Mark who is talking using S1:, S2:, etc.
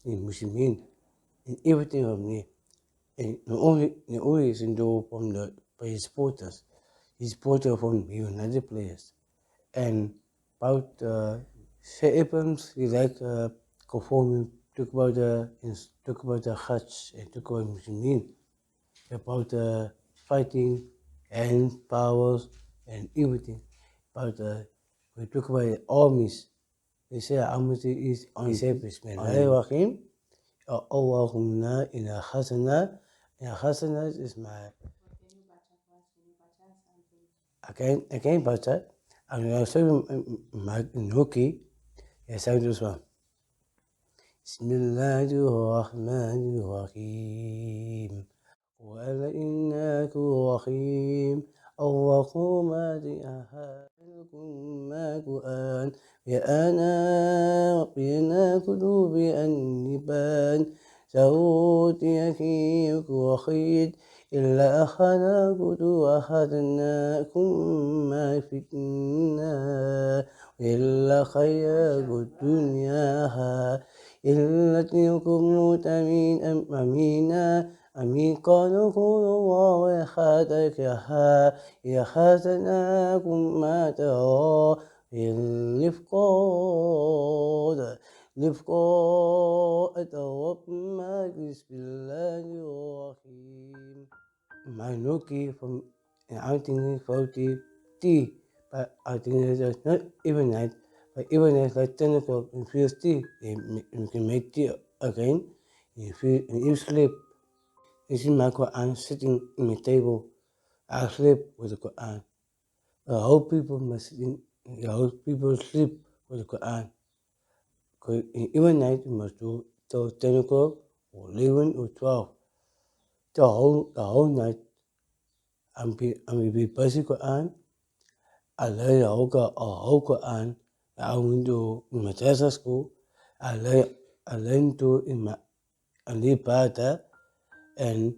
S1: in Muslimin, in everything of me. And not only is into from by his supporters, his supporter from United players. And about Abrams, he like conforming, talk about the Hajj and talk about Muslimin, about fighting and powers and everything. About we talk about the armies. They say armies is on say Bismillahirrahmanirrahim. Allahumma inna hasana. Inna hasana is my again baca. And so my Nuki, yes, I just one. Bismillahirrahmanirrahim. وَإِنَّكُ رَحِيمٌ اللهم أهلكم ما قرآن بأنا قلوب النبان سعودي يكيك وخيد إلا أخنا قد أخذناكم ما فتنا إلا خير الدنيا إلا تلكم متمين أمينا أمين قالوا الله ويخاتك يا خاتناكم ما ترى الإفقاد توقما بسم الله الرحيم my Noki from I think 40 T, but I think it's not even night, but even at like 10 o'clock in first T, you can make tea again. If you sleep, this is my Quran sitting in the table. I sleep with the Quran. The whole people sleep with the Quran. Because even night you must do till 10 o'clock or 11 or 12. The whole night I'm be busy Quran. I learn the whole Quran. I went to madrasa school. I learned to in my Alibada and